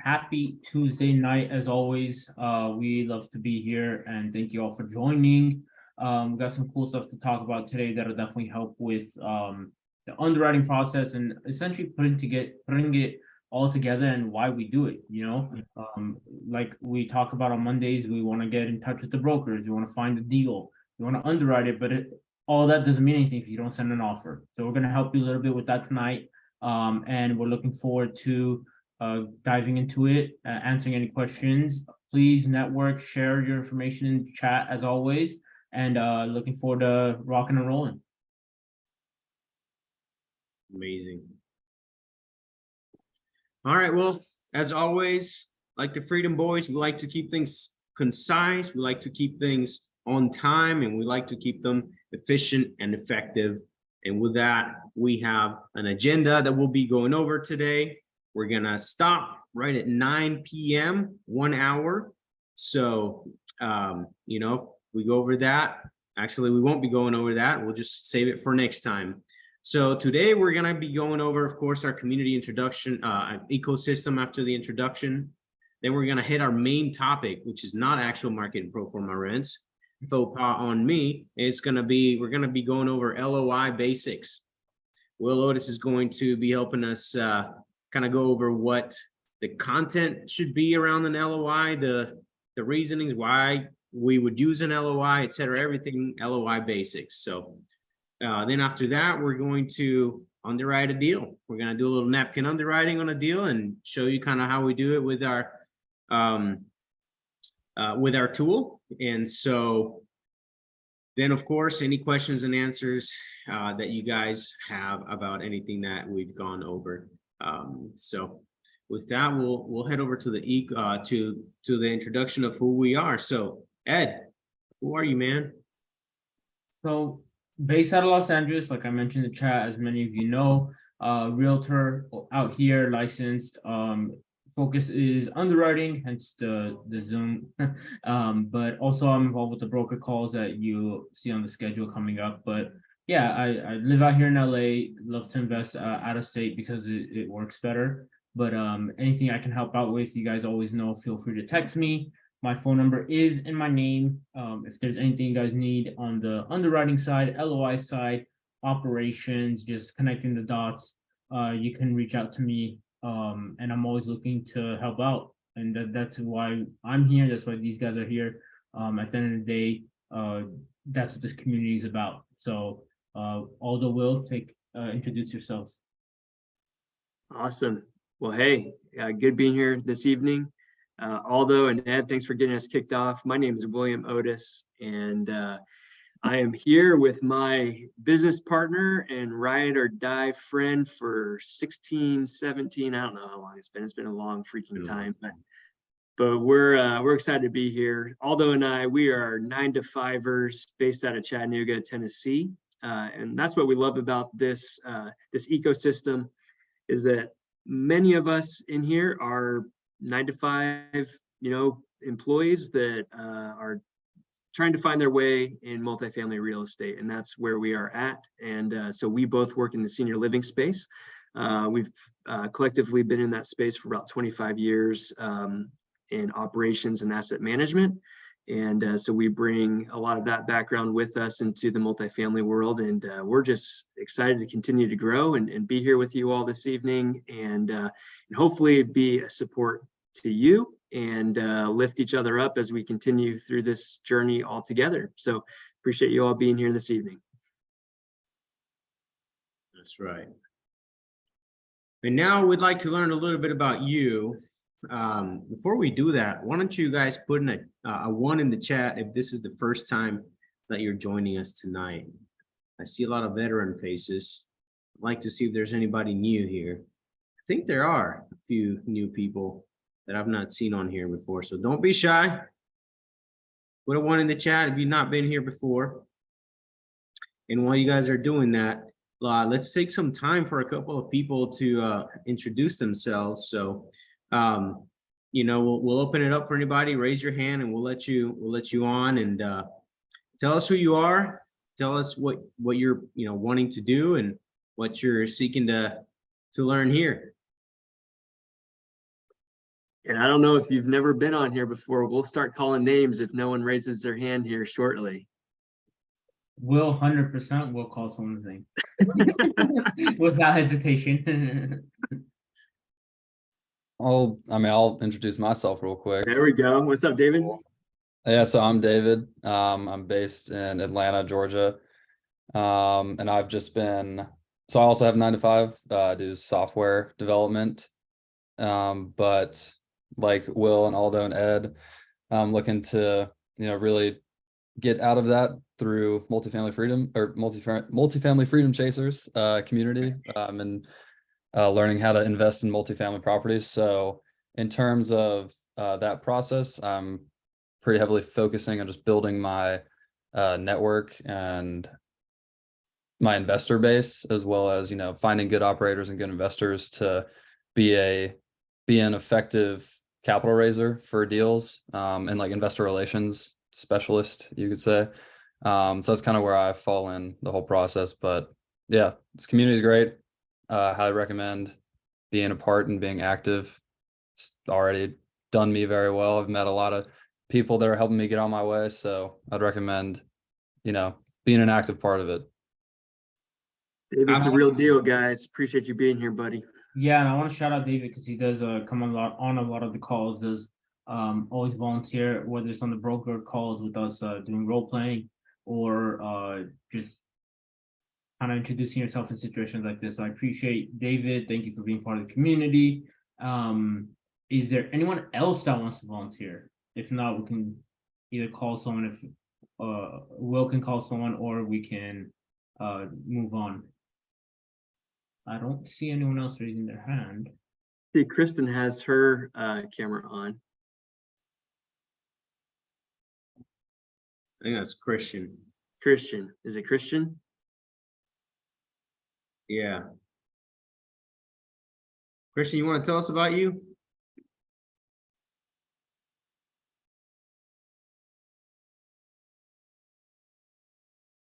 happy Tuesday night as always. We love to be here and thank you all for joining. We got some cool stuff to talk about today that'll definitely help with the underwriting process and essentially putting it all together and why we do it. Like we talk about on Mondays, we want to get in touch with the brokers, we want to find a deal, we want to underwrite it, but all that doesn't mean anything if you don't send an offer. So we're going to help you a little bit with that tonight. And we're looking forward to diving into it, answering any questions. Please network, share your information in the chat as always, and looking forward to rocking and rolling. Amazing. All right, well, as always, like the Freedom Boys, we like to keep things concise, we like to keep things on time, and we like to keep them efficient and effective. And with that, we have an agenda that we'll be going over today. We're gonna stop right at 9 p.m., 1 hour. So, if we go over that, actually, we won't be going over that. We'll just save it for next time. So today we're gonna be going over, of course, our community introduction, ecosystem after the introduction. Then we're gonna hit our main topic, which is not actual market and pro forma rents. Faux pas on me. We're gonna be going over LOI basics. Will Otis is going to be helping us kind of go over what the content should be around an LOI, the reasonings why we would use an LOI, etc. Everything LOI basics. So then after that, we're going to underwrite a deal. We're going to do a little napkin underwriting on a deal and show you kind of how we do it with our tool. And so then, of course, any questions and answers that you guys have about anything that we've gone over. So with that, we'll head over to the the introduction of who we are. So Ed, who are you, man? So based out of Los Angeles, like I mentioned in the chat, as many of you know, realtor out here, licensed. Focus is underwriting, hence the Zoom. But also I'm involved with the broker calls that you see on the schedule coming up. But yeah, I live out here in LA, love to invest out of state because it works better. But anything I can help out with, you guys always know, feel free to text me. My phone number is in my name. If there's anything you guys need on the underwriting side, LOI side, operations, just connecting the dots, you can reach out to me. And I'm always looking to help out. And that's why I'm here. That's why these guys are here. At the end of the day, that's what this community is about. So Aldo, Will, introduce yourselves. Awesome. Well, hey, good being here this evening. Aldo and Ed, thanks for getting us kicked off. My name is William Otis, and I am here with my business partner and ride or die friend for 16, 17, I don't know how long it's been. It's been a long freaking time, but we're excited to be here. Aldo and I, we are 9-to-5ers based out of Chattanooga, Tennessee. And that's what we love about this ecosystem, is that many of us in here are 9-to-5, employees that are trying to find their way in multifamily real estate, and that's where we are at. And so we both work in the senior living space. We've collectively been in that space for about 25 years in operations and asset management. And so we bring a lot of that background with us into the multifamily world, and we're just excited to continue to grow and be here with you all this evening, and hopefully be a support to you and lift each other up as we continue through this journey all together. So appreciate you all being here this evening. That's right. And now we'd like to learn a little bit about you. Before we do that, why don't you guys put in a 1 in the chat if this is the first time that you're joining us tonight. I see a lot of veteran faces. I'd like to see if there's anybody new here. I think there are a few new people that I've not seen on here before, so don't be shy. Put a 1 in the chat if you've not been here before. And while you guys are doing that, let's take some time for a couple of people to introduce themselves. So we'll open it up for anybody. Raise your hand and we'll let you on, and tell us who you are. Tell us what you're wanting to do and what you're seeking to learn here. And I don't know if you've never been on here before. We'll start calling names if no one raises their hand here shortly. Will 100% will call someone's name without hesitation. I'll introduce myself real quick. There we go. What's up, David? Yeah, so I'm David. I'm based in Atlanta, Georgia. And I've just been, so I also have 9 to 5, I do software development. But like Will and Aldo and Ed, I'm looking to, really get out of that through multifamily freedom chasers community, and learning how to invest in multifamily properties. So in terms of that process, I'm pretty heavily focusing on just building my network and my investor base, as well as finding good operators and good investors to be an effective capital raiser for deals, and like investor relations specialist, you could say. So that's kind of where I fall in the whole process. But yeah, this community is great. Highly recommend being a part and being active. It's already done me very well. I've met a lot of people that are helping me get on my way. So I'd recommend, being an active part of it. David's the real deal, guys. Appreciate you being here, buddy. Yeah, and I want to shout out David because he does come on a lot of the calls, does always volunteer, whether it's on the broker calls with us doing role playing or just kind of introducing yourself in situations like this. So I appreciate David. Thank you for being part of the community. Is there anyone else that wants to volunteer? If not, we can either call someone, if Will can call someone, or we can move on. I don't see anyone else raising their hand. See, Kristen has her camera on. I think that's Christian. Christian. Is it Christian? Yeah. Christian, you want to tell us about you?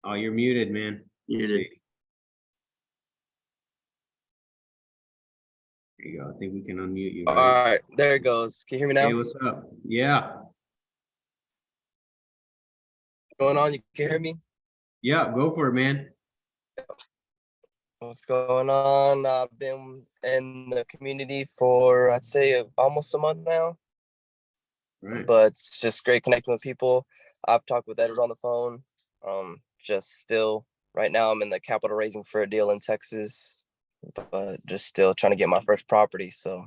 Oh, you're muted, man. Let's Muted. see. There you go. I think we can unmute you. All right, there it goes. Can you hear me now? Hey, what's up? Yeah. What's going on? You can hear me? Yeah, go for it, man. What's going on? I've been in the community for, I'd say, almost a month now. Right. But it's just great connecting with people. I've talked with Edward on the phone. Just still, right now, I'm in the capital raising for a deal in Texas, but just still trying to get my first property. So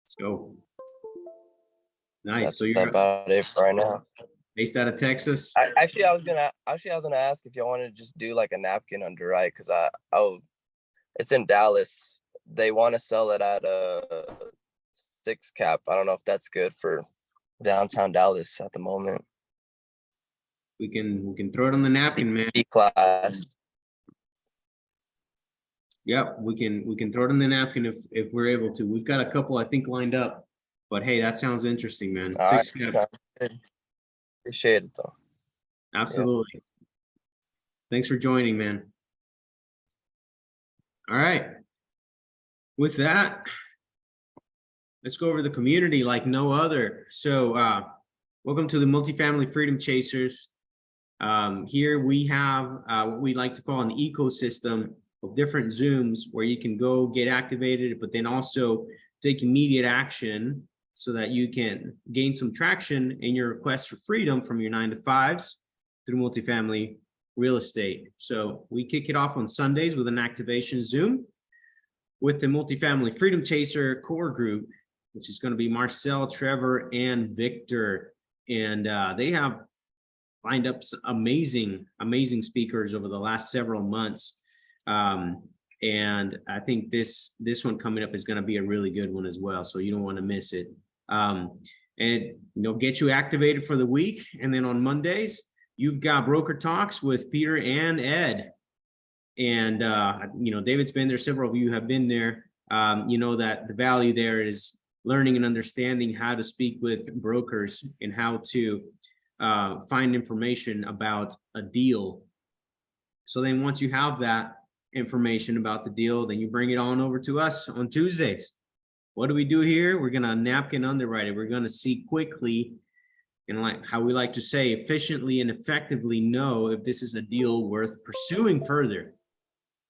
Let's go. Nice. that's So you're about it for right now. based out of Texas? I was gonna ask if y'all wanted to just do like a napkin underwrite, because it's in Dallas. They want to sell it at a 6 cap. I don't know if that's good for downtown Dallas at the moment. We can throw it on the napkin, man. B class. Yep, we can throw it on the napkin if we're able to. We've got a couple, I think, lined up. But hey, that sounds interesting, man. All right, 6 cap. sounds good. Appreciate it though. Absolutely. Thanks for joining, man. All right. With that, let's go over the community like no other. So welcome to the Multifamily Freedom Chasers. Here we have what we like to call an ecosystem of different Zooms where you can go get activated, but then also take immediate action so that you can gain some traction in your request for freedom from your 9 to 5s through multifamily real estate. So we kick it off on Sundays with an activation Zoom with the Multifamily Freedom Chaser core group, which is going to be Marcel, Trevor, and Victor. And they have lined up some amazing speakers over the last several months. And I think this one coming up is going to be a really good one as well. So you don't want to miss it. And get you activated for the week. And then on Mondays, you've got broker talks with Peter and Ed. And David's been there. Several of you have been there. That the value there is learning and understanding how to speak with brokers and how to find information about a deal. So then once you have that information about the deal, then you bring it on over to us on Tuesdays, What do we do here? We're gonna napkin underwrite it. We're gonna see quickly, and like how we like to say, efficiently and effectively know if this is a deal worth pursuing further.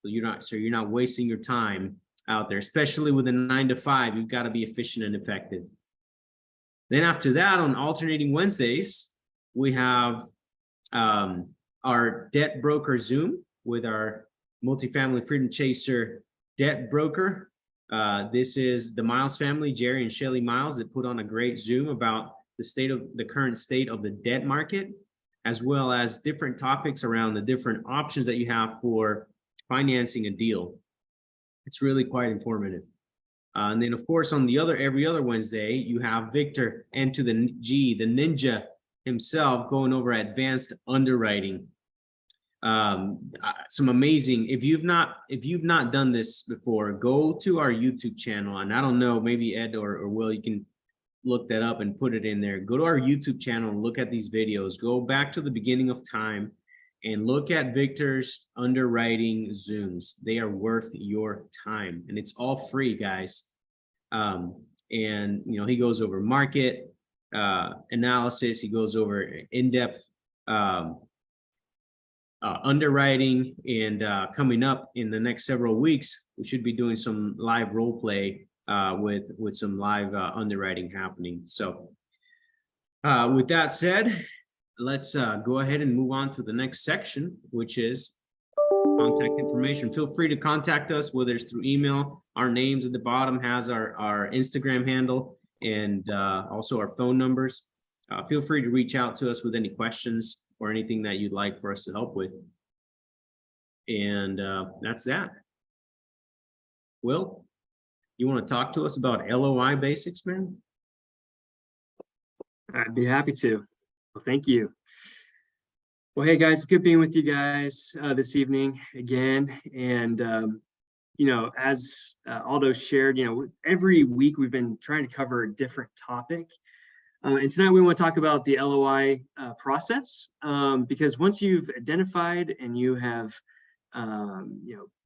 So you're not wasting your time out there, especially with a 9 to 5. You've got to be efficient and effective. Then after that, on alternating Wednesdays, we have our debt broker Zoom with our multifamily freedom chaser debt broker. This is the Miles family, Jerry and Shelly Miles, that put on a great Zoom about the current state of the debt market, as well as different topics around the different options that you have for financing a deal. It's really quite informative. And then, of course, on every other Wednesday, you have Victor and to the G, the ninja himself, going over advanced underwriting. Some amazing. If you've not done this before, go to our YouTube channel. And I don't know, maybe Ed or Will, you can look that up and put it in there. Go to our YouTube channel and look at these videos. Go back to the beginning of time and look at Victor's underwriting Zooms. They are worth your time, and it's all free, guys. And he goes over market analysis. He goes over in-depth underwriting, and coming up in the next several weeks, we should be doing some live role play with some live underwriting happening. So with that said, let's go ahead and move on to the next section, which is contact information. Feel free to contact us, whether it's through email. Our names at the bottom has our Instagram handle and also our phone numbers. Feel free to reach out to us with any questions or anything that you'd like for us to help with. And that's that. Will, you want to talk to us about LOI basics, man? I'd be happy to. Well, thank you. Well, hey guys, good being with you guys this evening again. And as Aldo shared, every week we've been trying to cover a different topic. And tonight we want to talk about the LOI process, because once you've identified and you have,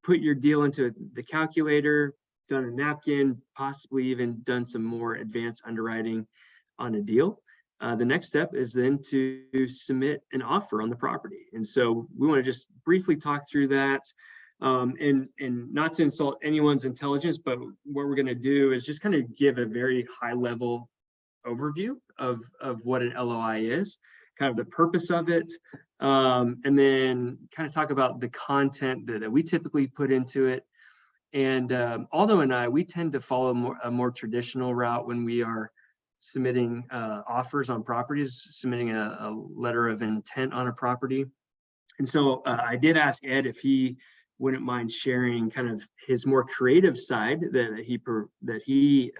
put your deal into the calculator, done a napkin, possibly even done some more advanced underwriting on a deal, the next step is then to submit an offer on the property. And so we want to just briefly talk through that, and not to insult anyone's intelligence, but what we're going to do is just kind of give a very high level overview of what an LOI is, kind of the purpose of it, and then kind of talk about the content that we typically put into it. And Aldo and I, we tend to follow a more traditional route when we are submitting offers on properties, submitting a letter of intent on a property. And so I did ask Ed if he wouldn't mind sharing kind of his more creative side that he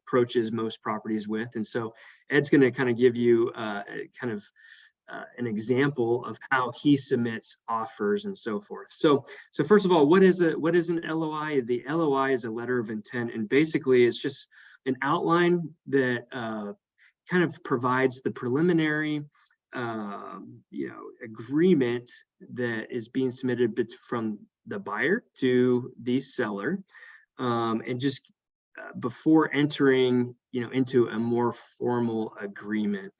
approaches most properties with. And so Ed's going to kind of give you an example of how he submits offers and so forth. So first of all, what is an LOI? The LOI is a letter of intent, and basically it's just an outline that kind of provides the preliminary agreement that is being submitted from the buyer to the seller, and just before entering into a more formal agreement.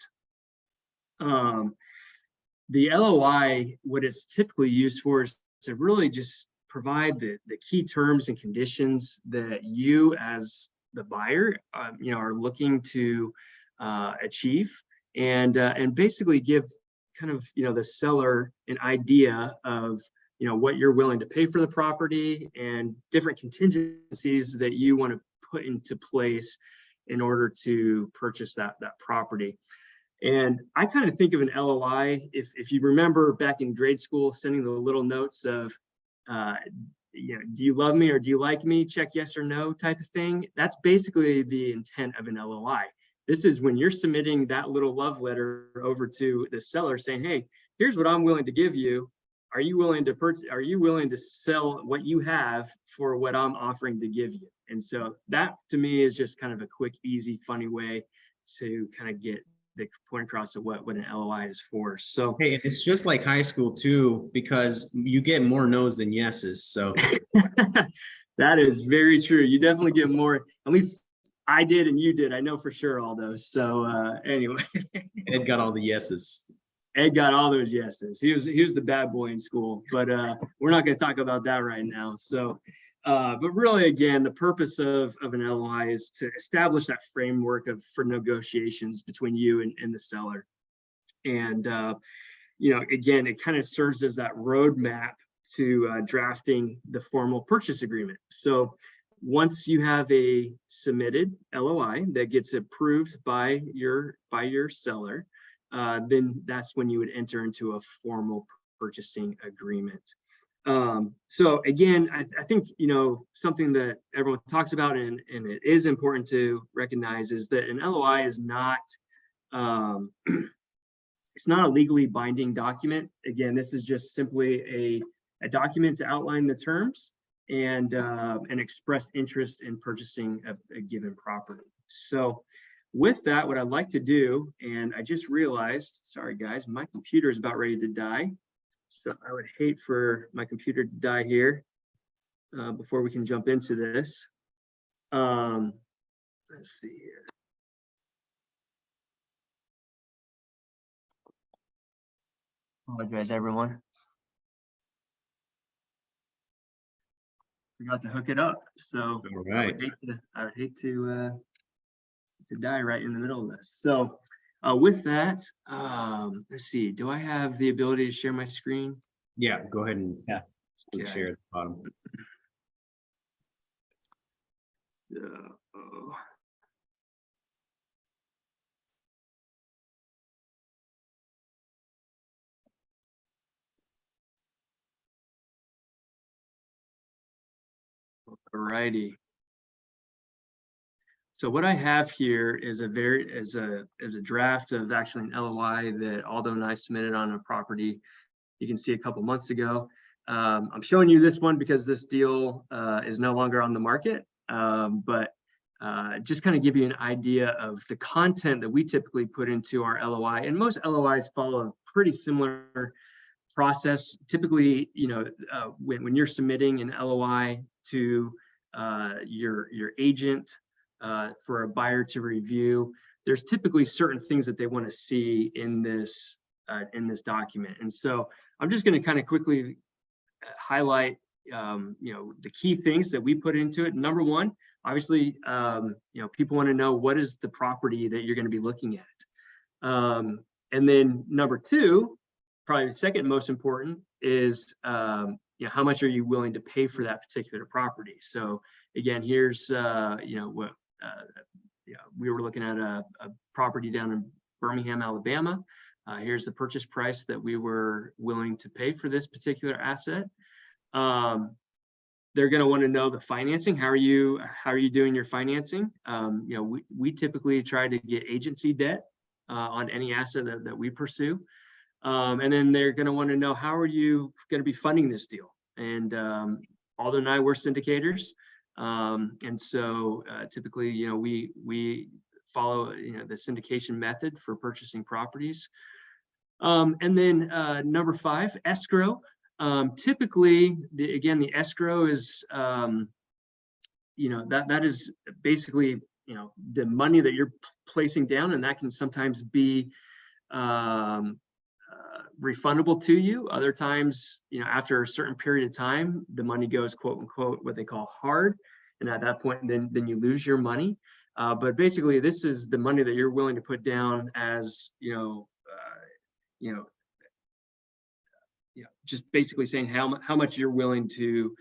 The LOI, what it's typically used for is to really just provide the key terms and conditions that you as the buyer are looking to achieve, and basically give kind of the seller an idea of what you're willing to pay for the property and different contingencies that you want to put into place in order to purchase that property. And I kind of think of an LOI, if you remember back in grade school, sending the little notes of, do you love me or do you like me? Check yes or no type of thing. That's basically the intent of an LOI. This is when you're submitting that little love letter over to the seller saying, hey, here's what I'm willing to give you. Are you willing to purchase? Are you willing to sell what you have for what I'm offering to give you? And so that to me is just kind of a quick, easy, funny way to kind of get the point across of what an LOI is for. So hey, it's just like high school too, because you get more no's than yeses. So that is very true. You definitely get more, at least I did and you did. I know for sure, Aldo. So anyway, Ed got all the yeses. Ed got all those yeses. He was the bad boy in school, but we're not going to talk about that right now. So, but really, again, the purpose of an LOI is to establish that framework for negotiations between you and the seller. And you know, again, it kind of serves as that roadmap to drafting the formal purchase agreement. So once you have a submitted LOI that gets approved by your seller, then that's when you would enter into a formal purchasing agreement. So again, I think, you know, something that everyone talks about and it is important to recognize is that an LOI is not, it's not a legally binding document. Again, this is just simply a document to outline the terms and express interest in purchasing a given property. So with that, what I'd like to do, and I just realized, sorry guys, my computer is about ready to die. So I would hate for my computer to die here before we can jump into this. Let's see here. Apologize, everyone. Forgot to hook it up, so All right. I would hate to die right in the middle of this. So with that, let's see. Do I have the ability to share my screen? Yeah, go ahead and Okay. share at the bottom. Alrighty. So what I have here is a draft of actually an LOI that Aldo and I submitted on a property you can see a couple months ago. I'm showing you this one because this deal is no longer on the market, but just kind of give you an idea of the content that we typically put into our LOI. And most LOIs follow a pretty similar process. Typically, you know, when you're submitting an LOI to your agent for a buyer to review, there's typically certain things that they want to see in this document. And so I'm just going to kind of quickly highlight, you know, the key things that we put into it. Number one, obviously, you know, people want to know what is the property that you're going to be looking at. And then number two, probably the second most important is, you know, how much are you willing to pay for that particular property? So again, here's, you know, what, you know, we were looking at a property down in Birmingham, Alabama. Here's the purchase price that we were willing to pay for this particular asset. They're going to want to know the financing. How are you doing your financing? You know, we typically try to get agency debt on any asset that we pursue. And then they're going to want to know, how are you going to be funding this deal? And Aldo and I were syndicators. And so typically, you know, we follow, you know, the syndication method for purchasing properties. And then number 5, escrow. Typically, the escrow is, you know, that is basically, you know, the money that you're placing down, and that can sometimes be refundable to you. Other times, you know, after a certain period of time, the money goes, quote unquote, what they call hard, and at that point, then you lose your money. But basically, this is the money that you're willing to put down as, you know, just basically saying how much you're willing to,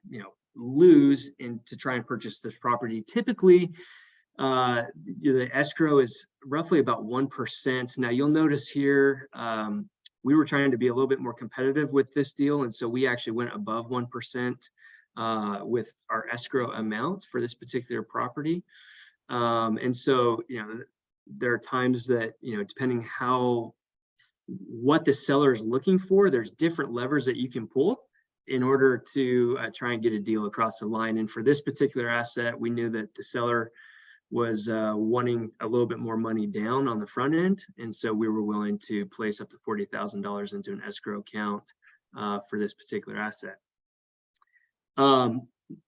you know, lose to try and purchase this property. Typically, the escrow is roughly about 1%. Now you'll notice here, we were trying to be a little bit more competitive with this deal, and so we actually went above 1% with our escrow amount for this particular property. And so, you know, there are times that, you know, depending what the seller is looking for, there's different levers that you can pull in order to try and get a deal across the line. And for this particular asset, we knew that the seller was wanting a little bit more money down on the front end. And so we were willing to place up to $40,000 into an escrow account for this particular asset.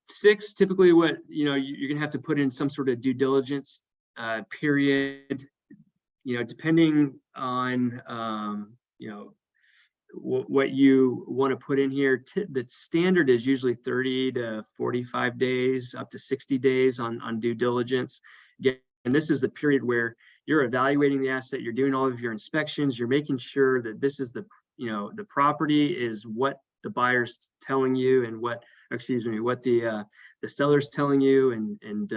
6, typically what, you're gonna have to put in some sort of due diligence period, depending on, what you want to put in here. The standard is usually 30 to 45 days, up to 60 days on due diligence. Again, and this is the period where you're evaluating the asset, you're doing all of your inspections, you're making sure that this is the property is what the buyer's telling you and what the seller's telling you, and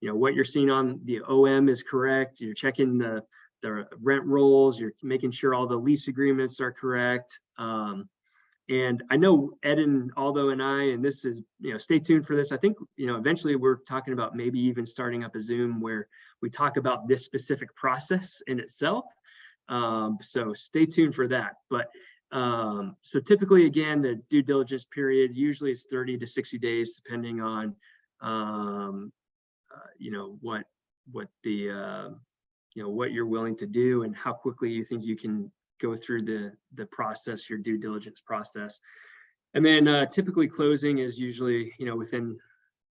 what you're seeing on the OM is correct. You're checking the rent rolls, you're making sure all the lease agreements are correct. And I know Ed and Aldo and I, and this is, stay tuned for this. I think, eventually we're talking about maybe even starting up a Zoom where we talk about this specific process in itself. So stay tuned for that. But so typically, again, the due diligence period usually is 30 to 60 days, depending on, what the, what you're willing to do and how quickly you think you can go through the process, your due diligence process. And then typically closing is usually, within,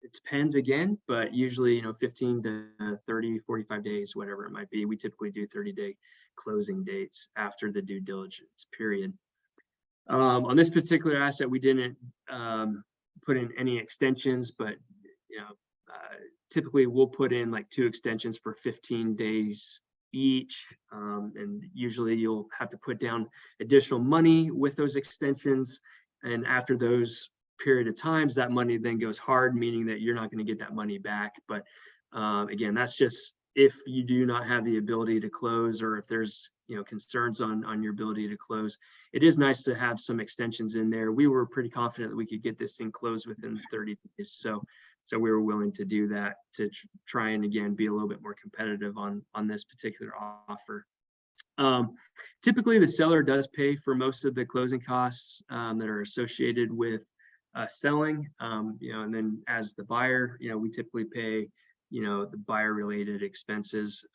it depends again, but usually, 15 to 30, 45 days, whatever it might be. We typically do 30-day closing dates after the due diligence period. On this particular asset, we didn't put in any extensions, but typically we'll put in like 2 extensions for 15 days each, and usually you'll have to put down additional money with those extensions, and after those period of times, that money then goes hard, meaning that you're not going to get that money back. But again, that's just if you do not have the ability to close, or if there's concerns on your ability to close. It is nice to have some extensions in there. We were pretty confident that we could get this thing closed within 30 days, so we were willing to do that to try and, again, be a little bit more competitive on this particular offer. Typically, the seller does pay for most of the closing costs that are associated with selling, and then as the buyer, we typically pay, the buyer-related expenses.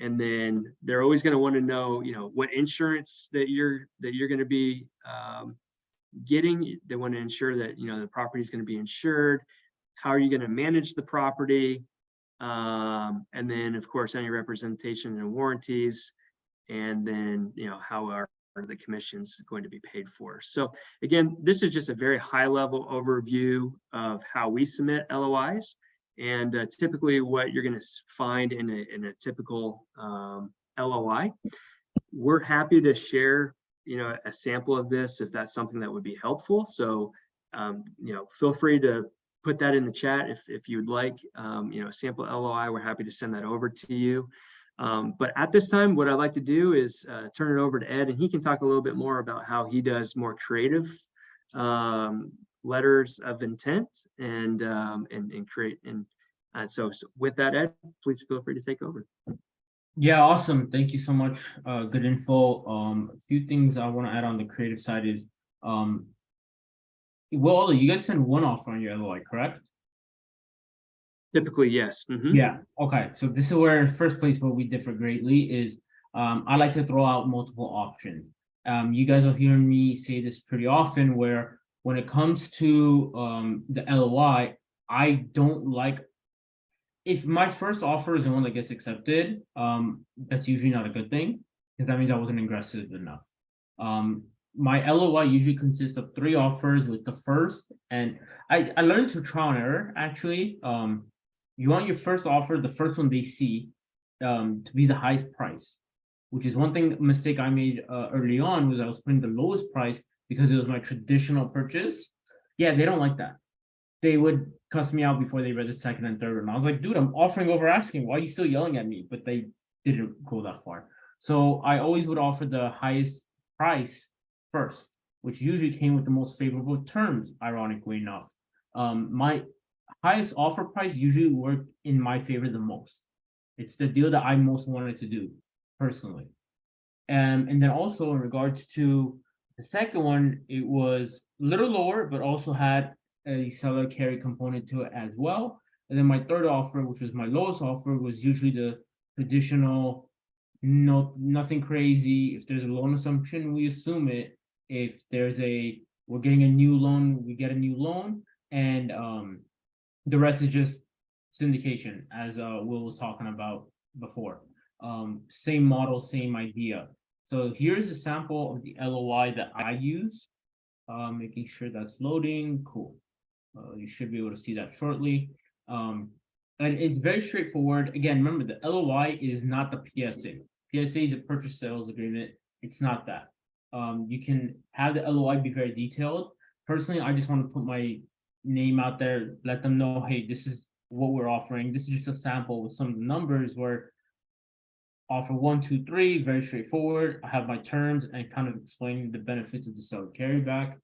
And then they're always going to want to know, what insurance that you're going to be getting. They want to ensure that, the property is going to be insured. How are you going to manage the property? And then, of course, any representation and warranties. And then, how are the commissions going to be paid for? So again, this is just a very high level overview of how we submit LOIs. And typically what you're going to find in a typical LOI. We're happy to share, a sample of this if that's something that would be helpful. So, feel free to put that in the chat if you would like, a sample LOI. We're happy to send that over to you. But at this time, what I'd like to do is turn it over to Ed, and he can talk a little bit more about how he does more creative letters of intent and create. And so with that, Ed, please feel free to take over. Yeah, awesome. Thank you so much. Good info. A few things I want to add on the creative side is, well, you guys send one offer on your LOI, correct? Typically, yes. Mm-hmm. Yeah. Okay. So this is where, in first place, where we differ greatly is, I like to throw out multiple options. You guys will hear me say this pretty often, where when it comes to the LOI, I don't like, if my first offer is the one that gets accepted, that's usually not a good thing, because that means I wasn't aggressive enough. My LOI usually consists of 3 offers, with the first, and I learned to trial and error, actually. You want your first offer, the first one they see, to be the highest price, which is one mistake I made early on, was I was putting the lowest price because it was my traditional purchase. Yeah, they don't like that. They would cuss me out before they read the second and third one. I was like, dude, I'm offering over asking. Why are you still yelling at me? But they didn't go that far. So I always would offer the highest price first, which usually came with the most favorable terms, ironically enough. My highest offer price usually worked in my favor the most. It's the deal that I most wanted to do personally. And then also in regards to the second one, it was a little lower, but also had a seller carry component to it as well. And then my third offer, which was my lowest offer, was usually the traditional, nothing crazy. If there's a loan assumption, we assume it. If we're getting a new loan, we get a new loan. and the rest is just syndication, as Will was talking about before. Same model, same idea. So here's a sample of the LOI that I use. Making sure that's loading. Cool. You should be able to see that shortly. And it's very straightforward. Again, remember the LOI is not the PSA. PSA is a purchase sales agreement. It's not that. You can have the LOI be very detailed. Personally, I just want to put my name out there, let them know, hey, this is what we're offering. This is just a sample with some of the numbers where offer 1, 2, 3, very straightforward. I have my terms and kind of explaining the benefits of the seller carryback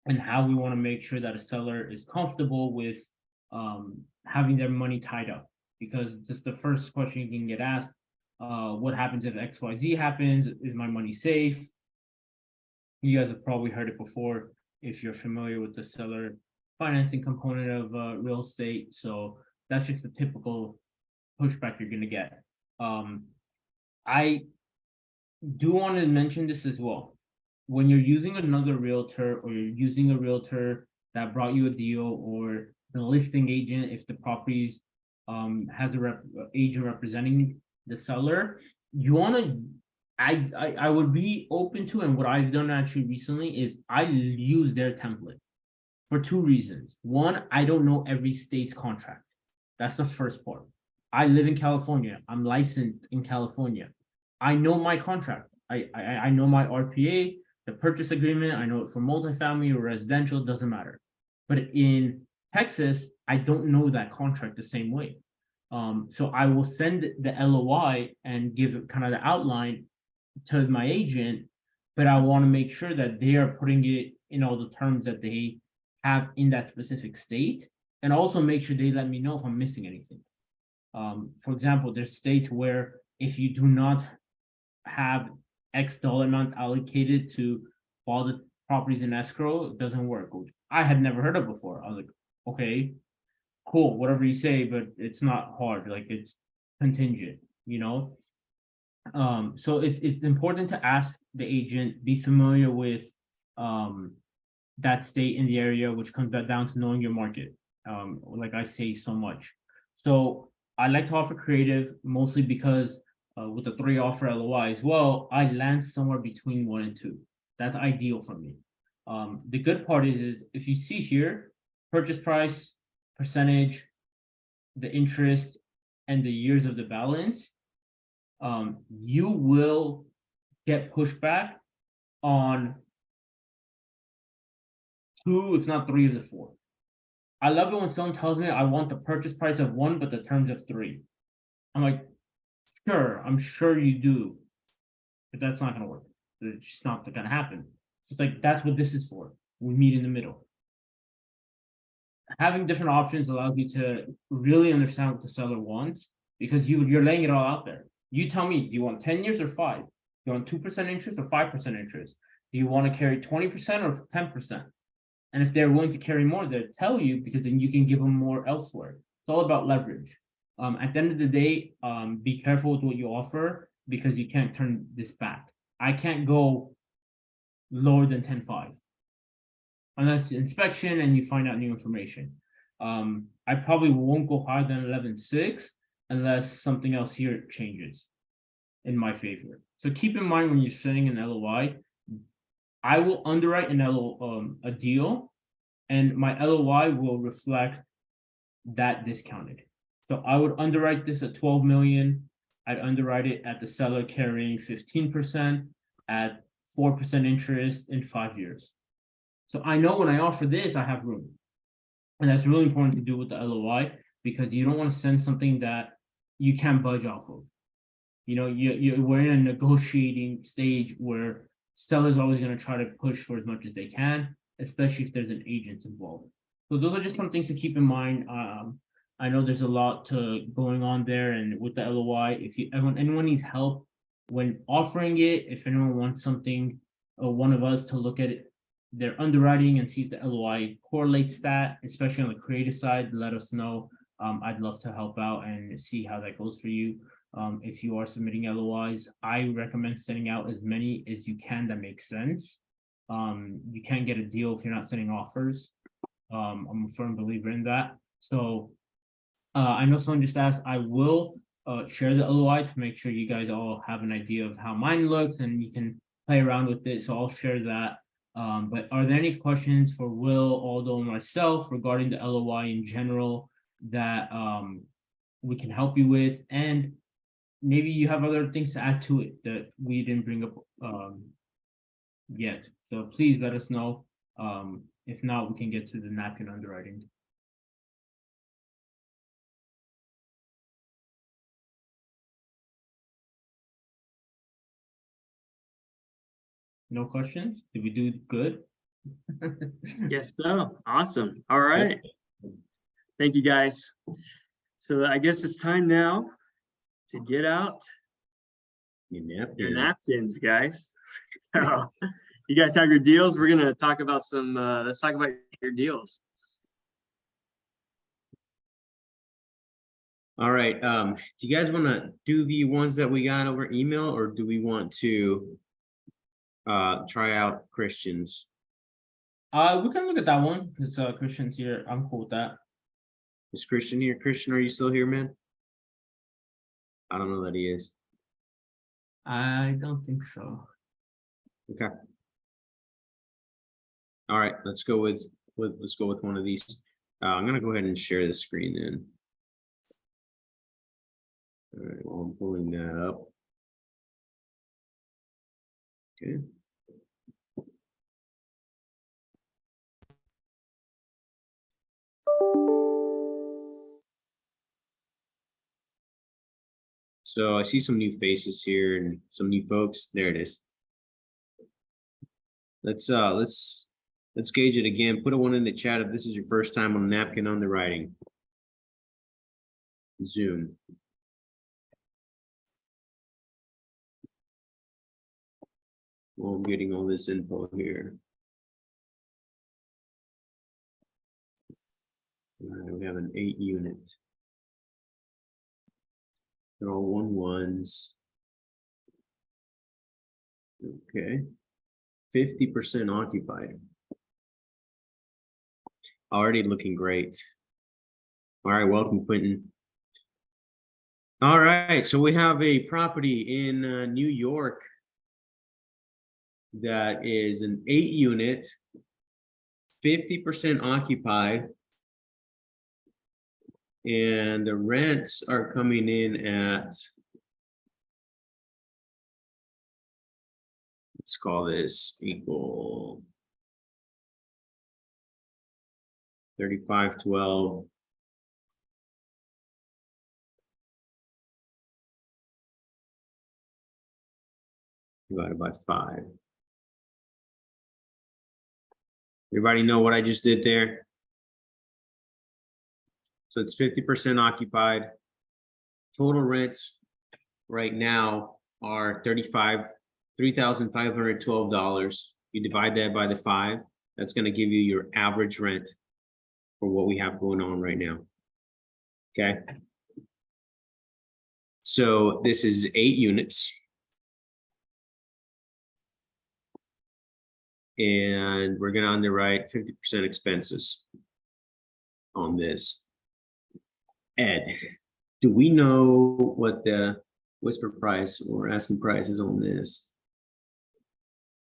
and how we want to make sure that a seller is comfortable with having their money tied up. Because just the first question you can get asked, what happens if XYZ happens? Is my money safe? You guys have probably heard it before if you're familiar with the seller financing component of real estate. So that's just the typical pushback you're going to get. I do want to mention this as well. When you're using another realtor or you're using a realtor that brought you a deal, or the listing agent, if the properties has a agent representing the seller, you want to, I would be open to, and what I've done actually recently is I use their template for 2 reasons. One, I don't know every state's contract. That's the first part. I live in California. I'm licensed in California. I know my contract. I know my RPA, the purchase agreement. I know it for multifamily or residential, it doesn't matter. But in Texas, I don't know that contract the same way. So I will send the LOI and give kind of the outline to my agent, but I want to make sure that they are putting it in all the terms that they have in that specific state, and also make sure they let me know if I'm missing anything. For example, there's states where if you do not have X dollar amount allocated to all the properties in escrow, it doesn't work, which I had never heard of before. I was like, okay, cool, whatever you say, but it's not hard, like it's contingent, you know? So it's important to ask the agent, be familiar with that state in the area, which comes back down to knowing your market. Like I say so much. So I like to offer creative mostly because with the 3 offer LOI as well, I land somewhere between 1 and 2. That's ideal for me. The good part is if you see here, purchase price, percentage, the interest, and the years of the balance, you will get pushback on 2, if not 3 of the 4. I love it when someone tells me I want the purchase price of 1, but the terms of 3. I'm like, sure, I'm sure you do, but that's not going to work. It's just not going to happen. So it's like, that's what this is for. We meet in the middle. Having different options allows you to really understand what the seller wants, because you're laying it all out there. You tell me, do you want 10 years or 5? Do you want 2% interest or 5% interest? Do you want to carry 20% or 10%? And if they're willing to carry more, they'll tell you, because then you can give them more elsewhere. It's all about leverage. At the end of the day, be careful with what you offer, because you can't turn this back. I can't go lower than 10.5 unless inspection and you find out new information. I probably won't go higher than 11.6 unless something else here changes in my favor. So keep in mind when you're sending an LOI, I will underwrite a deal, and my LOI will reflect that discounted. So I would underwrite this at 12 million. I'd underwrite it at the seller carrying 15% at 4% interest in 5 years. So I know when I offer this, I have room. And that's really important to do with the LOI, because you don't want to send something that you can't budge off of. You know, we're in a negotiating stage where sellers always going to try to push for as much as they can, especially if there's an agent involved. So those are just some things to keep in mind. I know there's a lot going on there, and with the LOI, if anyone needs help when offering it, if anyone wants something, one of us to look at it, their underwriting and see if the LOI correlates that, especially on the creative side, let us know. I'd love to help out and see how that goes for you. If you are submitting LOIs, I recommend sending out as many as you can that make sense. You can't get a deal if you're not sending offers. I'm a firm believer in that. So I know someone just asked, I will share the LOI to make sure you guys all have an idea of how mine looks and you can play around with it. So I'll share that. But are there any questions for Will, Aldo, and myself regarding the LOI in general that we can help you with? And maybe you have other things to add to it that we didn't bring up yet. So please let us know. If not, we can get to the napkin underwriting. No questions? Did we do good? Yes, so awesome. All right. Thank you, guys. So I guess it's time now to get out your napkins, guys. So, you guys have your deals. We're gonna talk about some. Let's talk about your deals. All right. Do you guys want to do the ones that we got over email, or do we want to try out Christian's? We can look at that one because Christian's here. I'm cool with that. Is Christian here? Christian, are you still here, man? I don't know that he is. I don't think so. Okay. All right, let's go with one of these. I'm gonna go ahead and share the screen then. All right, well, I'm pulling that up. Okay. So I see some new faces here and some new folks. There it is. Let's gauge it again. Put a one in the chat if this is your first time on Napkin Underwriting. Zoom. Well, I'm getting all this info here. All right, we have an 8 unit. They're all 1-1s. Okay. 50% occupied. Already looking great. All right, welcome, Quentin. All right, so we have a property in New York that is an 8 unit, 50% occupied. And the rents are coming in at, let's call this equal 3512. Divided by 5. Everybody know what I just did there? So it's 50% occupied. Total rents right now are $3,512. You divide that by the 5. That's going to give you your average rent for what we have going on right now. Okay. So this is 8 units. And we're going to underwrite 50% expenses on this. Ed, do we know what the whisper price or asking price is on this?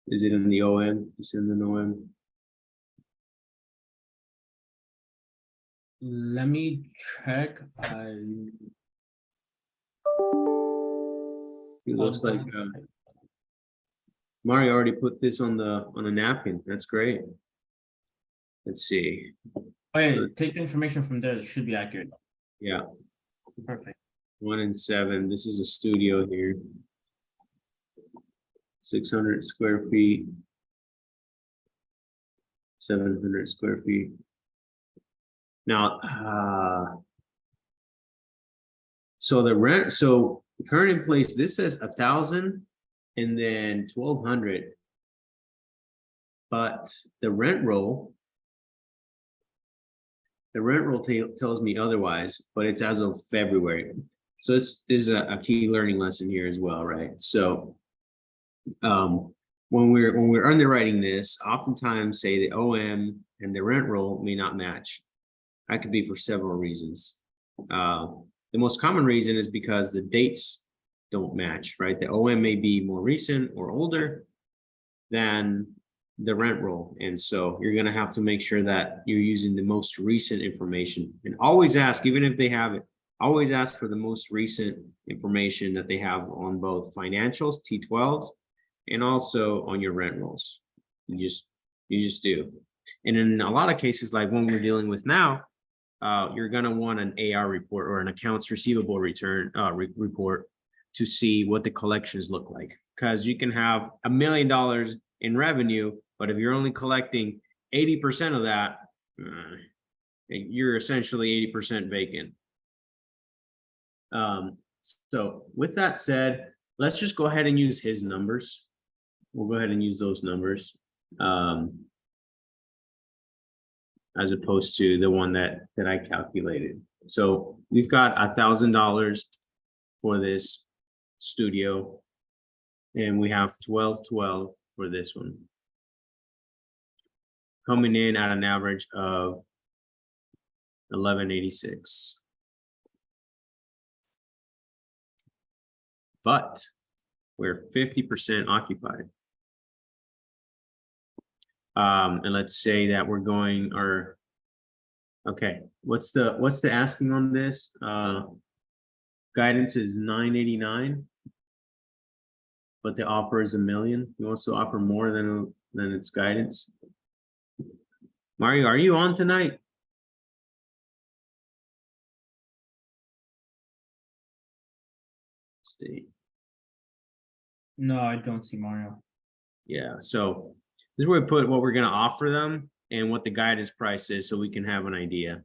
Is it in the OM? Is it in the OM? Let me check. It looks like Mario already put this on a napkin. That's great. Let's see. Oh yeah, take the information from there. It should be accurate. Yeah. Perfect. 1 and 7. This is a studio here. 600 square feet. 700 square feet. Now, so the rent, so current in place, this says 1,000 and then 1,200. But the rent roll tells me otherwise, but it's as of February. So this is a key learning lesson here as well, right? So when we're underwriting this, oftentimes say the OM and the rent roll may not match. That could be for several reasons. The most common reason is because the dates don't match, right? The OM may be more recent or older than the rent roll. And so you're going to have to make sure that you're using the most recent information, and always ask, even if they have it, always ask for the most recent information that they have on both financials, T12s, and also on your rent rolls. You just do. And in a lot of cases, like one we're dealing with now, you're going to want an AR report or an accounts receivable return report to see what the collections look like. Because you can have $1 million in revenue, but if you're only collecting 80% of that, you're essentially 80% vacant. So with that said, let's just go ahead and use his numbers. We'll go ahead and use those numbers as opposed to the one that I calculated. So we've got $1,000 for this studio, and we have 1212 for this one, coming in at an average of 1186. But we're 50% occupied. And let's say that we're going, or okay, what's the asking on this? Guidance is 989, but the offer is $1 million. You also offer more than its guidance. Mario, are you on tonight? Let's see. No, I don't see Mario. Yeah, so this is where we put what we're going to offer them and what the guidance price is, so we can have an idea.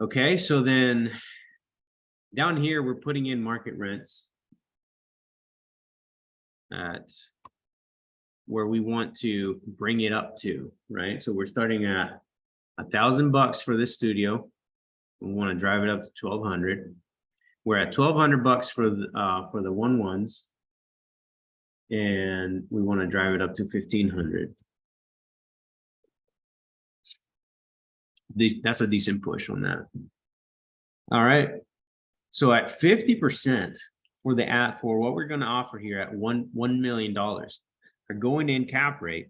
Okay, so then down here, we're putting in market rents at where we want to bring it up to, right? So we're starting at $1,000 for this studio. We want to drive it up to 1,200. We're at 1,200 bucks for the 1-1s, and we want to drive it up to 1,500. That's a decent push on that. All right. So at 50% for the for what we're going to offer here at $1 million, our going in cap rate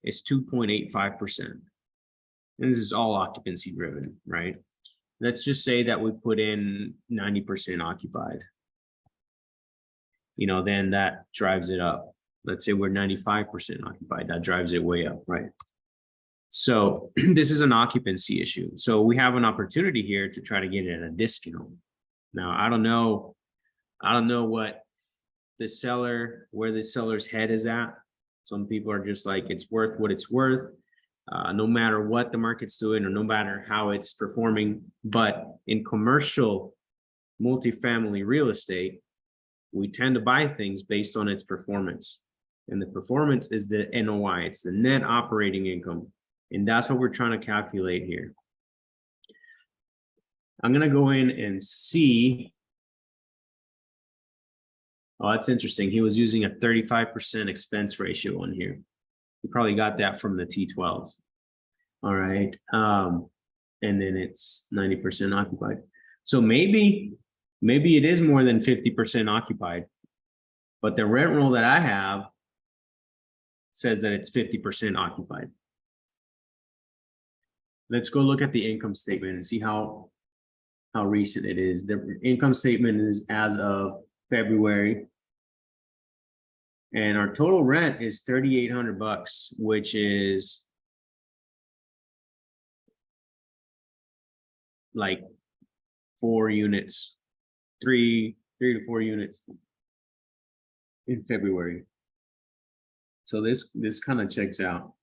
is 2.85%. And this is all occupancy driven, right? Let's just say that we put in 90% occupied. You know, then that drives it up. Let's say we're 95% occupied. That drives it way up, right? So this is an occupancy issue. So we have an opportunity here to try to get it at a discount. Now, I don't know what the seller, where the seller's head is at. Some people are just like, it's worth what it's worth, no matter what the market's doing or no matter how it's performing. But in commercial multifamily real estate, we tend to buy things based on its performance. And the performance is the NOI, it's the net operating income. And that's what we're trying to calculate here. I'm going to go in and see. Oh, that's interesting. He was using a 35% expense ratio on here. He probably got that from the T12s. All right. And then it's 90% occupied. So maybe it is more than 50% occupied, but the rent roll that I have says that it's 50% occupied. Let's go look at the income statement and see how recent it is. The income statement is as of February. And our total rent is $3,800, which is like 4 units, three to 4 units in February. So this kind of checks out.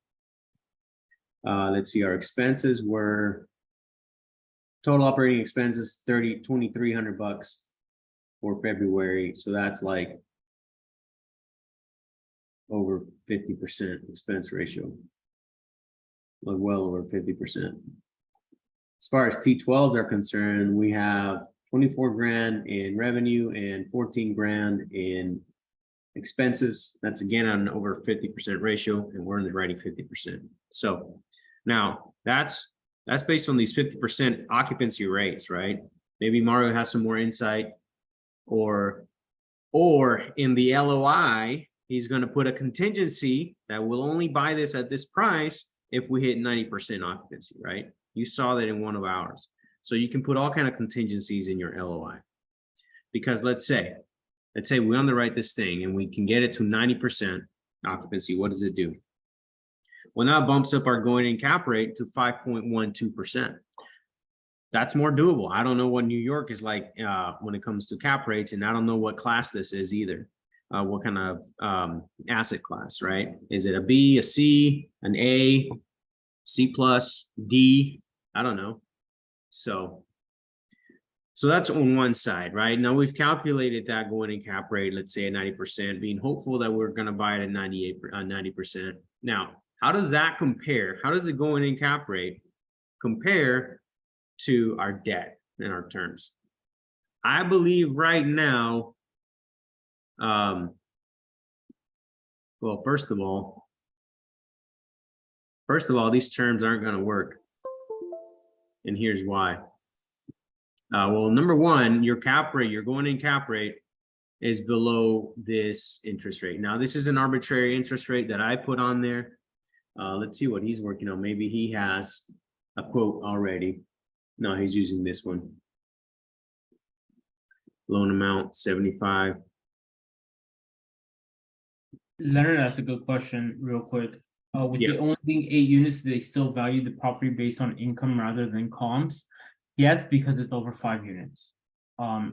Let's see, our expenses were total operating expenses $2,300 for February. So that's like over 50% expense ratio, like well over 50%. As far as T12s are concerned, we have 24 grand in revenue and 14 grand in expenses. That's again on over 50% ratio, and we're underwriting 50%. So now that's based on these 50% occupancy rates, right? Maybe Mario has some more insight, or in the LOI, he's going to put a contingency that will only buy this at this price if we hit 90% occupancy, right? You saw that in one of ours. So you can put all kind of contingencies in your LOI. Because let's say we underwrite this thing and we can get it to 90% occupancy. What does it do? Well, now it bumps up our going in cap rate to 5.12%. That's more doable. I don't know what New York is like when it comes to cap rates, and I don't know what class this is either. What kind of asset class, right? Is it a B, a C, an A, C plus, D? I don't know. So that's on one side, right? Now we've calculated that going in cap rate, let's say at 90%, being hopeful that we're going to buy it at 90%. Now, how does that compare? How does the going in cap rate compare to our debt and our terms? I believe right now, well, first of all, these terms aren't going to work. And here's why. Well, number one, your cap rate, your going in cap rate is below this interest rate. Now, this is an arbitrary interest rate that I put on there. Let's see what he's working on. Maybe he has a quote already. No, he's using this one. Loan amount 75. Leonard, that's a good question, real quick. With the only being 8 units, they still value the property based on income rather than comps. Yes, because it's over 5 units.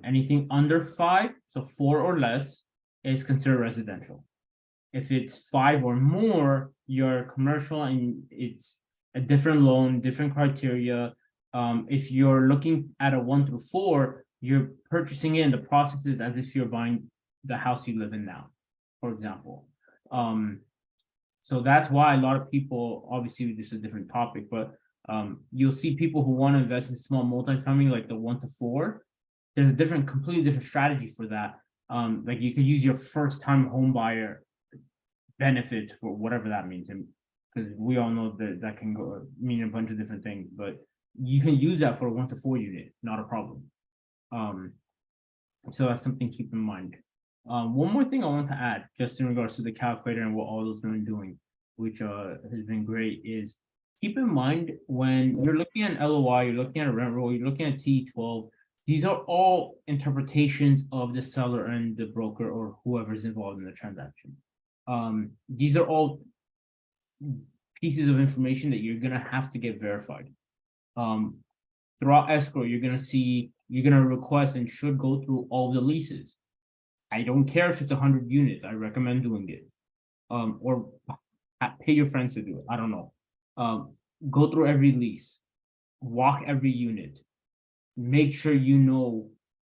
Anything under 5, so 4 or less, is considered residential. If it's 5 or more, you're commercial and it's a different loan, different criteria. If you're looking at a 1 through 4, you're purchasing it in the process is as if you're buying the house you live in now, for example. So that's why a lot of people, obviously this is a different topic, but you'll see people who want to invest in small multifamily, like the 1 to 4. There's a completely different strategy for that. Like you could use your first time home buyer benefit for whatever that means. And because we all know that can go mean a bunch of different things, but you can use that for a 1 to 4 unit, not a problem. So that's something to keep in mind. One more thing I want to add, just in regards to the calculator and what Aldo's been doing, which has been great, is keep in mind when you're looking at an LOI, you're looking at a rent roll, you're looking at T12, these are all interpretations of the seller and the broker or whoever's involved in the transaction. These are all pieces of information that you're gonna have to get verified. Throughout escrow, you're gonna request and should go through all the leases. I don't care if it's 100 units. I recommend doing it. Or pay your friends to do it. I don't know. Go through every lease, walk every unit, make sure you know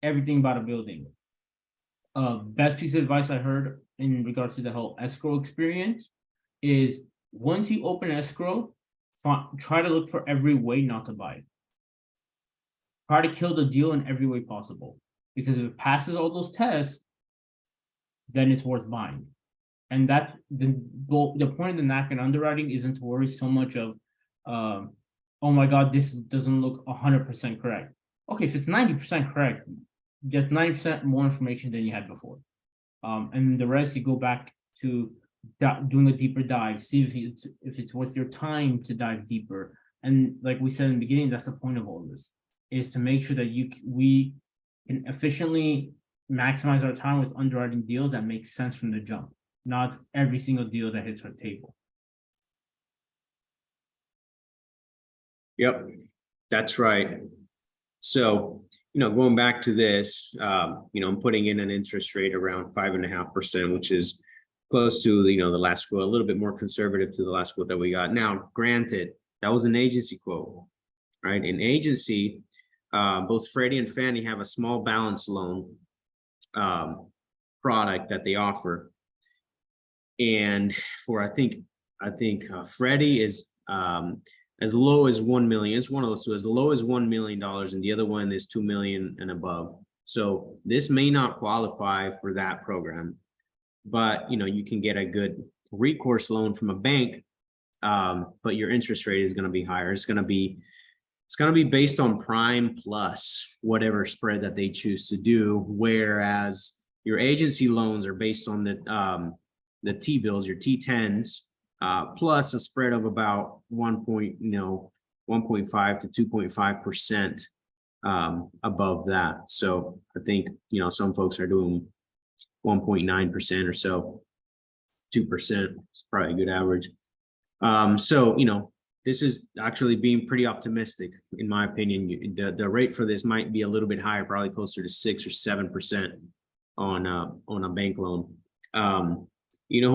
everything about a building. Best piece of advice I heard in regards to the whole escrow experience is once you open escrow, try to look for every way not to buy it. Try to kill the deal in every way possible, because if it passes all those tests, then it's worth buying. And that the point of the napkin underwriting isn't to worry so much of, oh my God, this doesn't look 100% correct. Okay, if it's 90% correct, just 90% more information than you had before. And the rest, you go back to doing a deeper dive, see if it's worth your time to dive deeper. And like we said in the beginning, that's the point of all this, is to make sure that we can efficiently maximize our time with underwriting deals that make sense from the jump, not every single deal that hits our table. Yep, that's right. So, going back to this, I'm putting in an interest rate around 5.5%, which is close to the last quote, a little bit more conservative to the last quote that we got. Now, granted, that was an agency quote, right? In agency, both Freddie and Fannie have a small balance loan product that they offer, and for I think Freddie is as low as 1 million. It's one of those two, as low as $1 million, and the other one is 2 million and above. So this may not qualify for that program. but you can get a good recourse loan from a bank. But your interest rate is going to be higher. It's going to be based on prime plus whatever spread that they choose to do. Whereas your agency loans are based on the T-bills, your T10s, plus a spread of about 1.5 to 2.5% above that. So I think, some folks are doing 1.9% or so, 2% is probably a good average. So, this is actually being pretty optimistic, in my opinion. The rate for this might be a little bit higher, probably closer to 6 or 7% on a bank loan. Who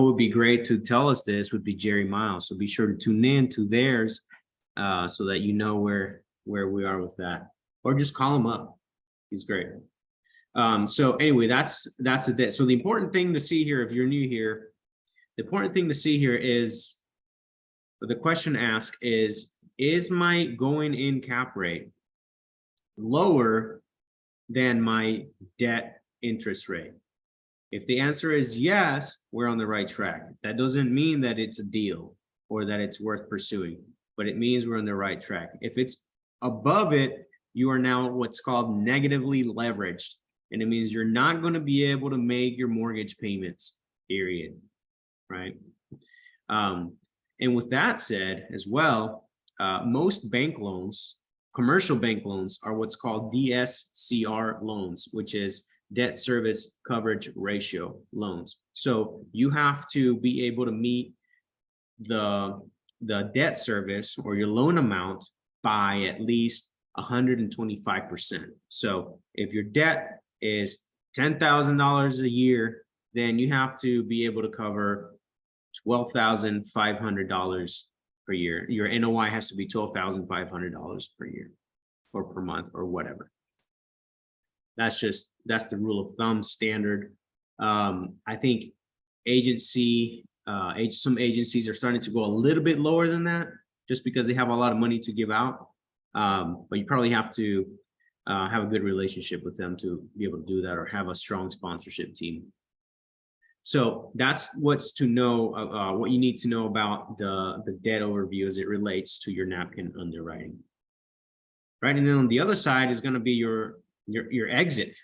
would be great to tell us this would be Jerry Miles. So be sure to tune in to theirs so that you know where we are with that, or just call him up. He's great. So anyway, that's it. So the important thing to see here, if you're new here, the important thing to see here is, the question asked is my going in cap rate lower than my debt interest rate? If the answer is yes, we're on the right track. That doesn't mean that it's a deal or that it's worth pursuing, but it means we're on the right track. If it's above it, you are now what's called negatively leveraged. And it means you're not going to be able to make your mortgage payments, period. Right? And with that said as well, most bank loans, commercial bank loans, are what's called DSCR loans, which is debt service coverage ratio loans. So you have to be able to meet the debt service or your loan amount by at least 125%. So if your debt is $10,000 a year, then you have to be able to cover $12,500 per year. Your NOI has to be $12,500 per year or per month or whatever. That's the rule of thumb standard. I think some agencies are starting to go a little bit lower than that just because they have a lot of money to give out. But you probably have to have a good relationship with them to be able to do that, or have a strong sponsorship team. So that's what's to know, what you need to know about the debt overview as it relates to your napkin underwriting. Right, and then on the other side is going to be your exit,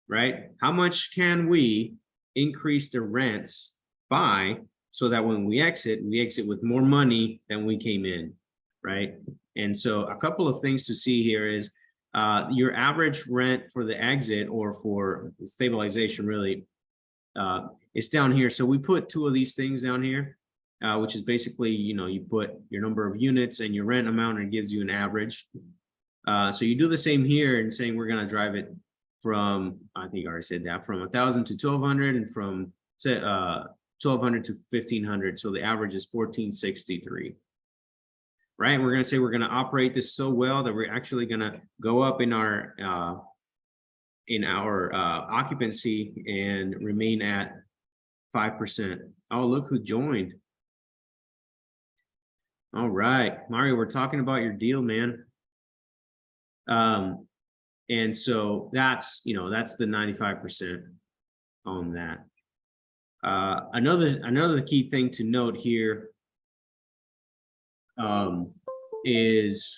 right? How much can we increase the rents by, so that when we exit with more money than we came in, right? And so a couple of things to see here is your average rent for the exit, or for stabilization, really, it's down here. So we put two of these things down here, which is basically, you put your number of units and your rent amount, and it gives you an average. So you do the same here, and saying we're going to drive it from, I think I already said that, from 1,000 to 1,200, and from 1,200 to 1,500. So the average is 1,463. Right? We're going to say we're going to operate this so well that we're actually going to go up in our occupancy and remain at 5%. Oh, look who joined. All right, Mario, we're talking about your deal, man. And so that's the 95% on that. Another key thing to note here is,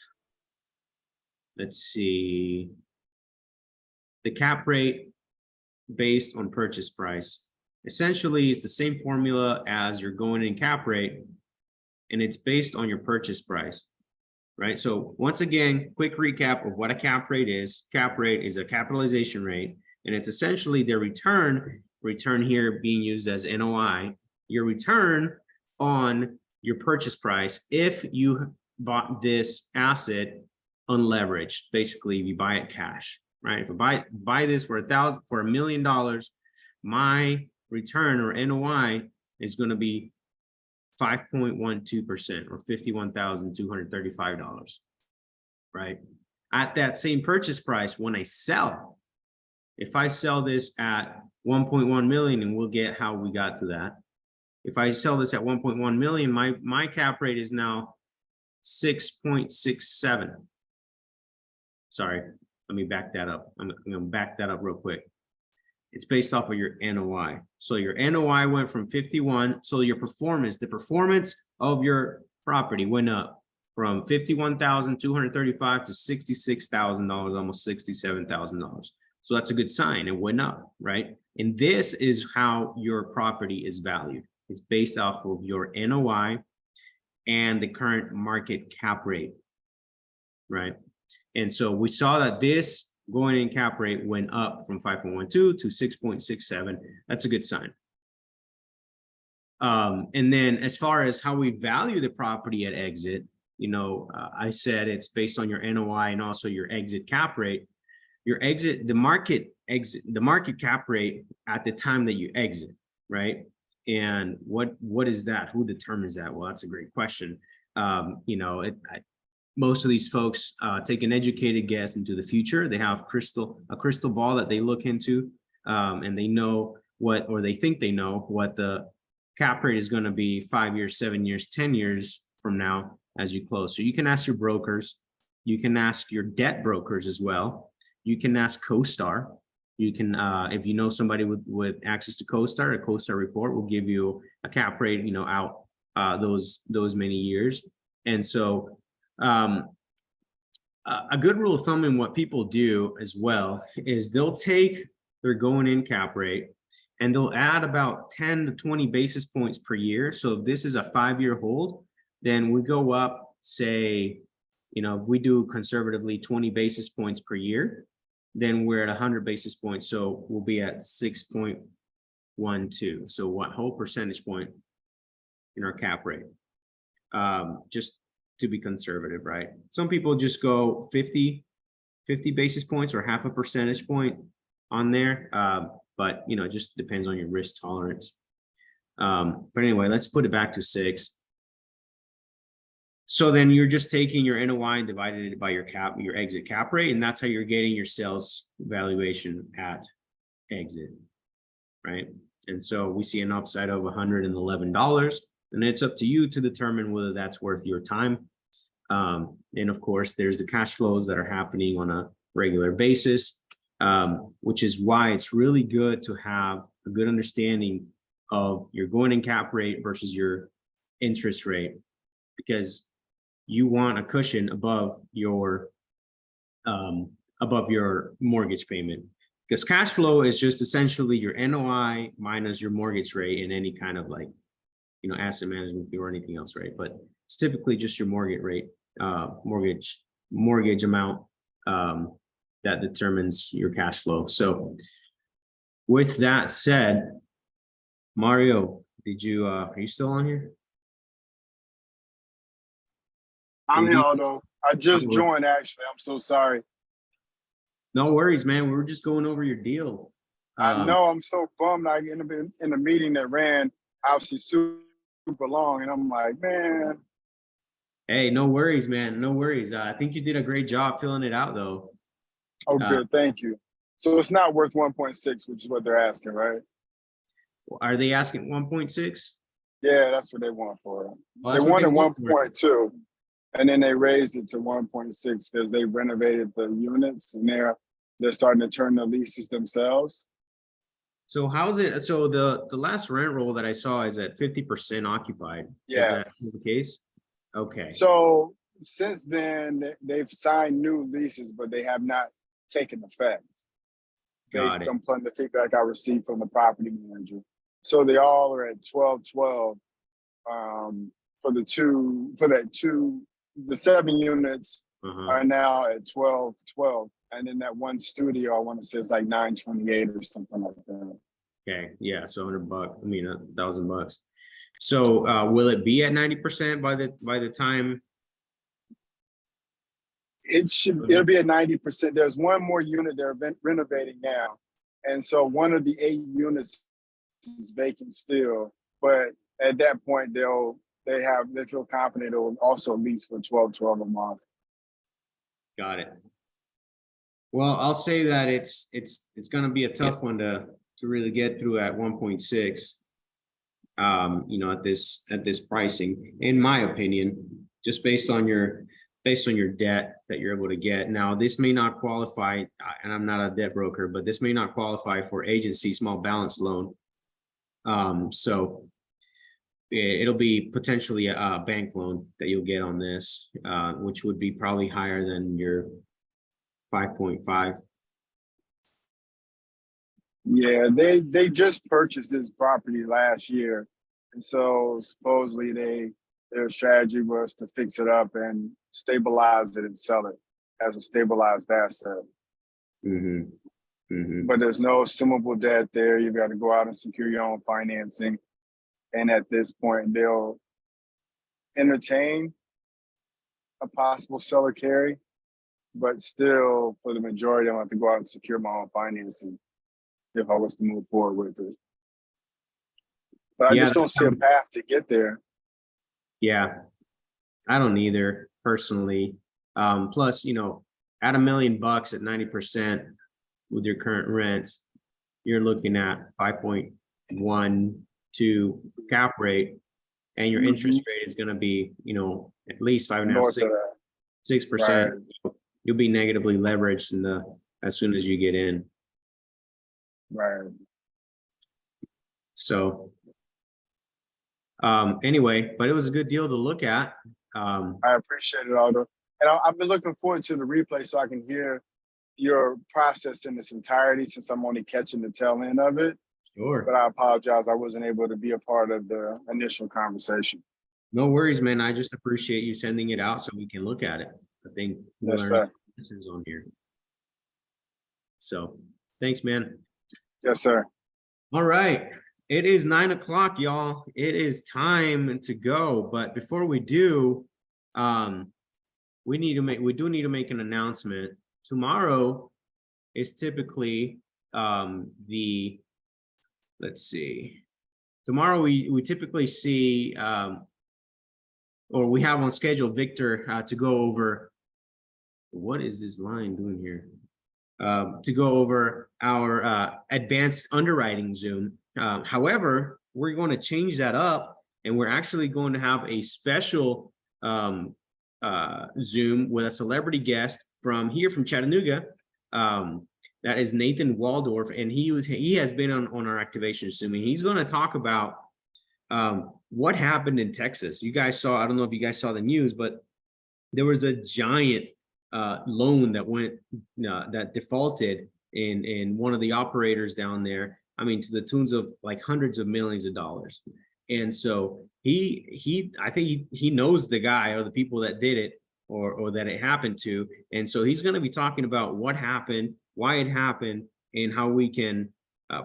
let's see, the cap rate based on purchase price essentially is the same formula as your going in cap rate, and it's based on your purchase price, right? So once again, quick recap of what a cap rate is. Cap rate is a capitalization rate, and it's essentially the return here being used as NOI, your return on your purchase price if you bought this asset unleveraged. Basically, if you buy it cash, right? If I buy this for $1 million, my return or NOI is going to be 5.12% or $51,235, right? At that same purchase price, when I sell, if I sell this at 1.1 million, and we'll get how we got to that. If I sell this at 1.1 million, my cap rate is now 6.67. Sorry, let me back that up. I'm going to back that up real quick. It's based off of your NOI. So your NOI went from 51. So your performance, the performance of your property went up from $51,235 to $66,000, almost $67,000. So that's a good sign. It went up, right? And this is how your property is valued. It's based off of your NOI and the current market cap rate, right? And so we saw that this going in cap rate went up from 5.12 to 6.67. That's a good sign. And then as far as how we value the property at exit, you know, I said it's based on your NOI and also your exit cap rate. Your exit, the market cap rate at the time that you exit, right? And what is that? Who determines that? Well, that's a great question. You know, most of these folks take an educated guess into the future. They have a crystal ball that they look into, and they know what, or they think they know what the cap rate is going to be 5 years, 7 years, 10 years from now as you close. So you can ask your brokers, you can ask your debt brokers as well. You can ask CoStar. You can, if you know somebody with access to CoStar, a CoStar report will give you a cap rate, you know, out those many years. And so a good rule of thumb in what people do as well is they'll take their going in cap rate and they'll add about 10 to 20 basis points per year. So if this is a 5-year hold, then we go up, say, you know, if we do conservatively 20 basis points per year, then we're at 100 basis points. So we'll be at 6.12. So what whole percentage point in our cap rate? Just to be conservative, right? Some people just go 50 basis points or half a percentage point on there. But you know, it just depends on your risk tolerance. But anyway, let's put it back to 6. So then you're just taking your NOI and divided it by your exit cap rate, and that's how you're getting your sales valuation at exit, right? And so we see an upside of $111, and it's up to you to determine whether that's worth your time. And of course, there's the cash flows that are happening on a regular basis, which is why it's really good to have a good understanding of your going in cap rate versus your interest rate, because you want a cushion above your mortgage payment, because cash flow is just essentially your NOI minus your mortgage rate and any kind of, like, you know, asset management fee or anything else, right? But it's typically just your mortgage rate, mortgage amount that determines your cash flow. So with that said, Mario, are you still on here? I'm here, Aldo. I just joined, actually. I'm so sorry. No worries, man. We were just going over your deal. I know. I'm so bummed. I ended up in a meeting that ran obviously super long, and I'm like, man. Hey, no worries, man. No worries. I think you did a great job filling it out, though. Oh, good. Thank you. So it's not worth 1.6, which is what they're asking, right? Are they asking 1.6? Yeah, that's what they want for it. Well, they wanted 1.2. And then they raised it to 1.6 because they renovated the units, and they're starting to turn the leases themselves. So how's it? So the last rent roll that I saw is at 50% occupied. Yes. Is that the case? Okay. So since then, they've signed new leases, but they have not taken effect based on the feedback I received from the property manager. So they all are at 1212 the 7 units are now at 1212, and then that one studio, I want to say it's like 928 or something like that. Okay, yeah, so $100. I mean, $1,000. So will it be at 90% by the time? It'll be at 90%. There's one more unit they're renovating now, and so one of the 8 units is vacant still. But at that point, they feel confident it will also lease for $12.12 a month. Got it. Well, I'll say that it's going to be a tough one to really get through at 1.6. You know, at this pricing, in my opinion, just based on your based on your debt that you're able to get. Now, this may not qualify, and I'm not a debt broker, but this may not qualify for agency small balance loan. So it'll be potentially a bank loan that you'll get on this, which would be probably higher than your 5.5. Yeah, they just purchased this property last year, and so supposedly their strategy was to fix it up and stabilize it and sell it as a stabilized asset. But there's no assumable debt there. You got to go out and secure your own financing, and at this point, they'll entertain a possible seller carry, but still, for the majority, I want to go out and secure my own financing if I was to move forward with it. But I just don't see a path to get there. Yeah, I don't either personally. Plus, you know, at $1 million at 90% with your current rents, you're looking at 5.12 cap rate, and your interest rate is going to be, you know, at least 5.5, 6%. Right. You'll be negatively leveraged as soon as you get in. Right. So anyway, but it was a good deal to look at. I appreciate it, Aldo. And I've been looking forward to the replay so I can hear your process in its entirety, since I'm only catching the tail end of it. Sure. But I apologize, I wasn't able to be a part of the initial conversation. No worries, man. I just appreciate you sending it out so we can look at it. I think we'll learn lessons on here. So thanks, man. Yes, sir. All right. It is 9 o'clock, y'all. It is time to go. But before we do, we do need to make an announcement. Tomorrow is typically let's see. Tomorrow we typically see or we have on schedule Victor to go over, what is this line doing here? To go over our advanced underwriting Zoom. However, we're going to change that up, and we're actually going to have a special Zoom with a celebrity guest from Chattanooga. That is Nathan Waldorf, and he has been on our activation Zoom, and he's going to talk about what happened in Texas. You guys saw, I don't know if you guys saw the news, but there was a giant loan that went that defaulted in one of the operators down there. I mean, to the tunes of like hundreds of millions of dollars. And so I think he knows the guy or the people that did it or that it happened to. And so he's going to be talking about what happened, why it happened, and how we can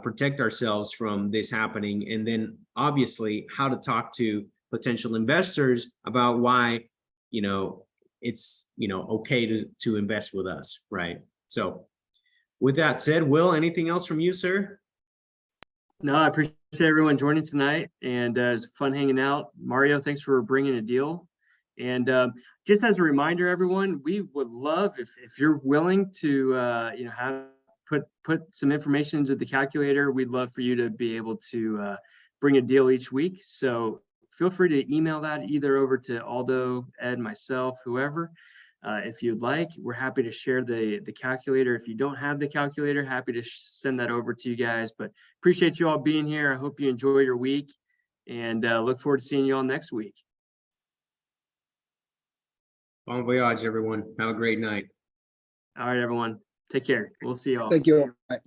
protect ourselves from this happening. And then obviously how to talk to potential investors about why, you know, it's, you know, okay to invest with us, right? So with that said, Will, anything else from you, sir? No, I appreciate everyone joining tonight, and it's fun hanging out. Mario, thanks for bringing a deal. And just as a reminder, everyone, we would love if you're willing to you know, put some information into the calculator. We'd love for you to be able to bring a deal each week. So feel free to email that either over to Aldo, Ed, myself, whoever. If you'd like, we're happy to share the calculator. If you don't have the calculator, happy to send that over to you guys. But appreciate you all being here. I hope you enjoy your week, and look forward to seeing you all next week. Bon voyage, everyone. Have a great night. All right, everyone. Take care. We'll see you all. Thank you. Bye.